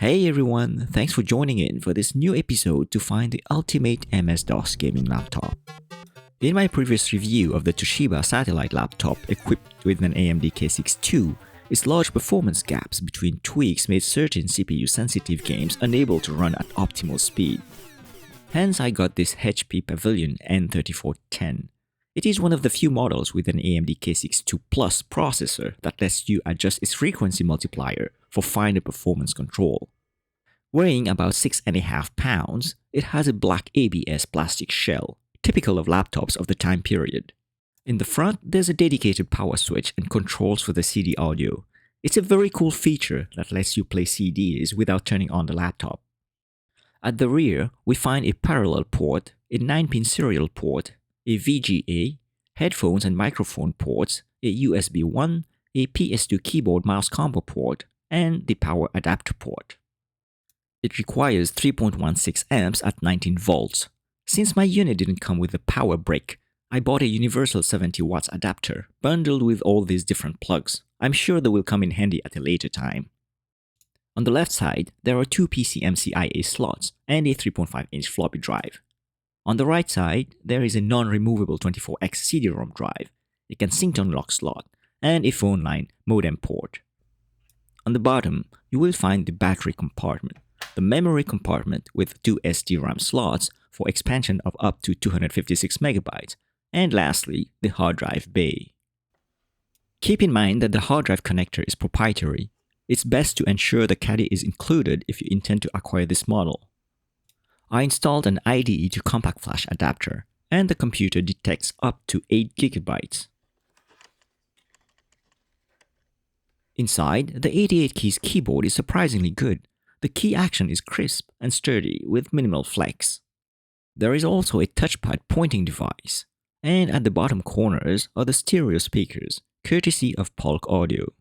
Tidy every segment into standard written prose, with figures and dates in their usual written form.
Hey everyone, thanks for joining in for this new episode to find the ultimate MS-DOS gaming laptop. In my previous review of the Toshiba satellite laptop equipped with an AMD K6-2, its large performance gaps between tweaks made certain CPU-sensitive games unable to run at optimal speed. Hence I got this HP Pavilion N3410. It is one of the few models with an AMD K6-2 Plus processor that lets you adjust its frequency multiplier for finer performance control. Weighing about 6.5 pounds, it has a black ABS plastic shell, typical of laptops of the time period. In the front, there's a dedicated power switch and controls for the CD audio. It's a very cool feature that lets you play CDs without turning on the laptop. At the rear, we find a parallel port, a 9-pin serial port, a VGA, headphones and microphone ports, a USB 1, a PS2 keyboard mouse combo port, and the power adapter port. It requires 3.16 amps at 19 volts. Since my unit didn't come with a power brick, I bought a universal 70 watts adapter bundled with all these different plugs. I'm sure they will come in handy at a later time. On the left side, there are two PCMCIA slots and a 3.5-inch floppy drive. On the right side, there is a non-removable 24x CD-ROM drive, a Kensington lock slot, and a phone line modem port. On the bottom, you will find the battery compartment, the memory compartment with two SD-RAM slots for expansion of up to 256 MB, and lastly, the hard drive bay. Keep in mind that the hard drive connector is proprietary. It's best to ensure the caddy is included if you intend to acquire this model. I installed an IDE to compact flash adapter, and the computer detects up to 8 GB. Inside, the 88 keys keyboard is surprisingly good. The key action is crisp and sturdy with minimal flex. There is also a touchpad pointing device, and at the bottom corners are the stereo speakers, courtesy of Polk Audio.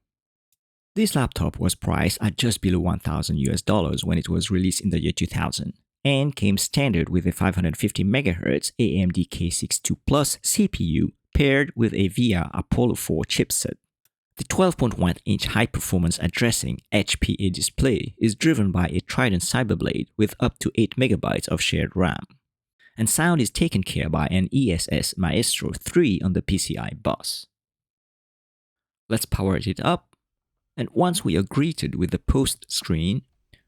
This laptop was priced at just below $1,000 when it was released in the year 2000, and came standard with a 550 MHz AMD K6-2 Plus CPU paired with a VIA Apollo 4 chipset. The 12.1-inch high-performance addressing HPA Display is driven by a Trident Cyberblade with up to 8 MB of shared RAM. And sound is taken care by an ESS Maestro 3 on the PCI bus. Let's power it up, and once we are greeted with the post screen,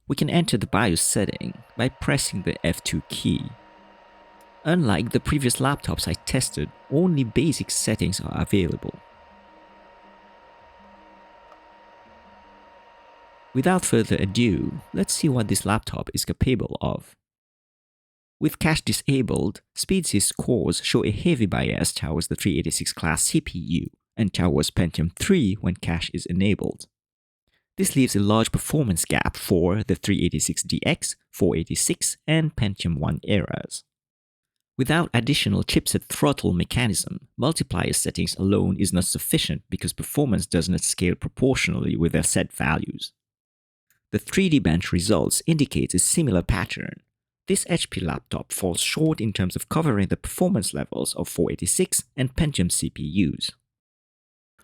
we can enter the BIOS setting by pressing the F2 key. Unlike the previous laptops I tested, only basic settings are available. Without further ado, let's see what this laptop is capable of. With cache disabled, Speedsys cores show a heavy bias towards the 386 class CPU and towards Pentium 3 when cache is enabled. This leaves a large performance gap for the 386DX, 486, and Pentium 1 eras. Without additional chipset throttle mechanism, multiplier settings alone is not sufficient because performance does not scale proportionally with their set values. The 3D bench results indicate a similar pattern. This HP laptop falls short in terms of covering the performance levels of 486 and Pentium CPUs.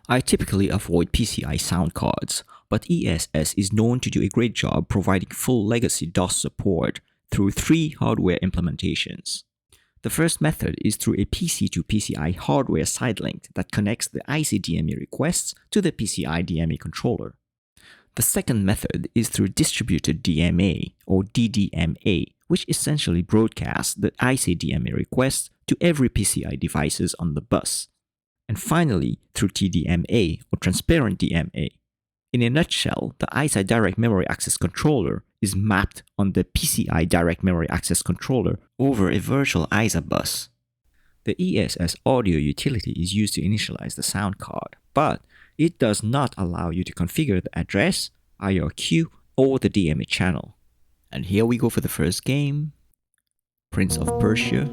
I typically avoid PCI sound cards, but ESS is known to do a great job providing full legacy DOS support through 3 hardware implementations. The first method is through a PC to PCI hardware side link that connects the ICDMA requests to the PCI DMA controller. The second method is through distributed DMA or DDMA, which essentially broadcasts the ICDMA requests to every PCI devices on the bus. And finally, through TDMA or transparent DMA. In a nutshell, the ISA Direct Memory Access Controller is mapped on the PCI Direct Memory Access Controller over a virtual ISA bus. The ESS audio utility is used to initialize the sound card, but it does not allow you to configure the address, IRQ, or the DMA channel. And here we go for the first game, Prince of Persia.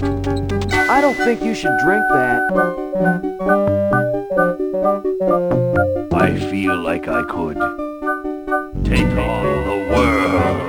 I don't think you should drink that. I feel like I could take on the world.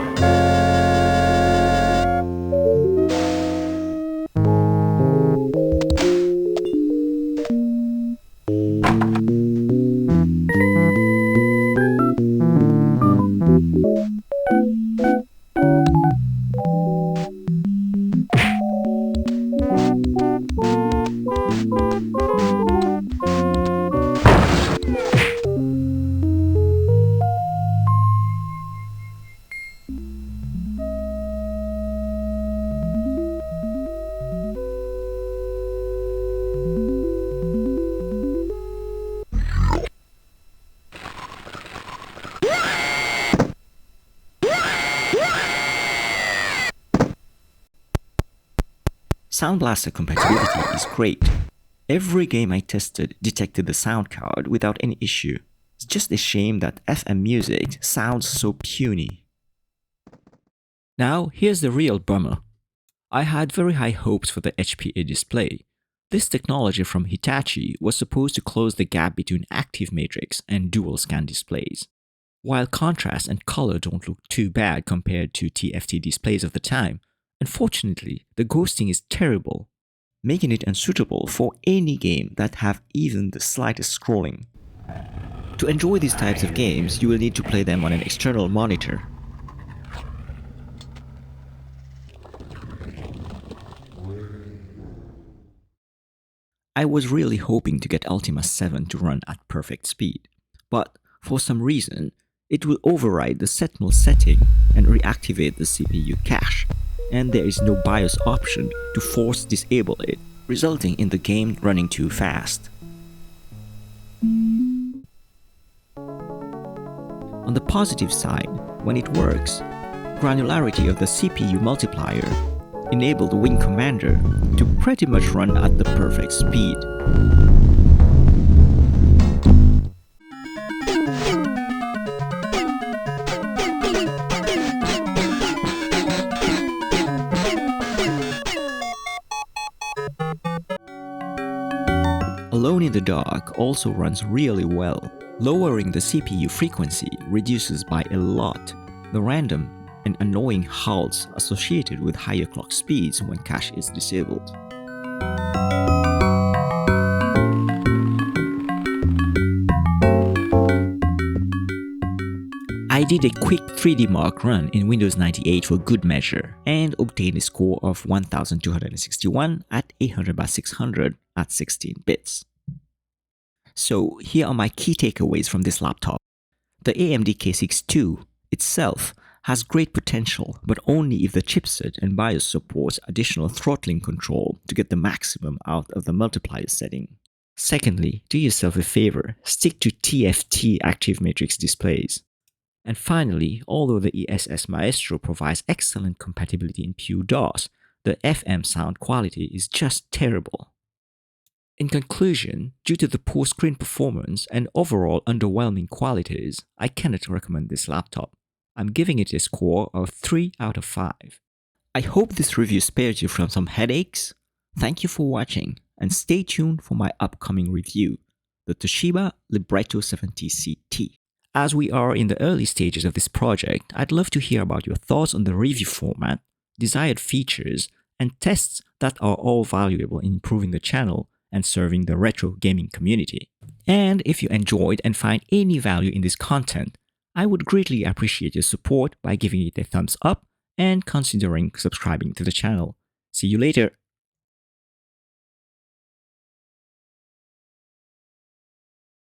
Sound Blaster compatibility is great. Every game I tested detected the Soundcard without any issue. It's just a shame that FM music sounds so puny. Now, here's the real bummer. I had very high hopes for the HPA Display. This technology from Hitachi was supposed to close the gap between active matrix and dual scan displays. While contrast and color don't look too bad compared to TFT displays of the time, unfortunately, the ghosting is terrible, making it unsuitable for any game that have even the slightest scrolling. To enjoy these types of games, you will need to play them on an external monitor. I was really hoping to get Ultima 7 to run at perfect speed, but for some reason, it will override the setmul setting and reactivate the CPU cache, and there is no BIOS option to force disable it, resulting in the game running too fast. On the positive side, when it works, granularity of the CPU multiplier enabled Wing Commander to pretty much run at the perfect speed. Alone in the Dark also runs really well. Lowering the CPU frequency reduces by a lot the random and annoying halts associated with higher clock speeds when cache is disabled. I did a quick 3D Mark run in Windows 98 for good measure and obtained a score of 1261 at 800x600 at 16 bits. So here are my key takeaways from this laptop. The AMD K6-2 itself has great potential, but only if the chipset and BIOS supports additional throttling control to get the maximum out of the multiplier setting. Secondly, do yourself a favor, stick to TFT active matrix displays. And finally, although the ESS Maestro provides excellent compatibility in pure DOS, the FM sound quality is just terrible. In conclusion, due to the poor screen performance and overall underwhelming qualities, I cannot recommend this laptop. I'm giving it a score of 3 out of 5. I hope this review spared you from some headaches. Thank you for watching, and stay tuned for my upcoming review, the Toshiba Libretto 70CT. As we are in the early stages of this project, I'd love to hear about your thoughts on the review format, desired features, and tests that are all valuable in improving the channel and serving the retro gaming community. And if you enjoyed and find any value in this content, I would greatly appreciate your support by giving it a thumbs up and considering subscribing to the channel. See you later.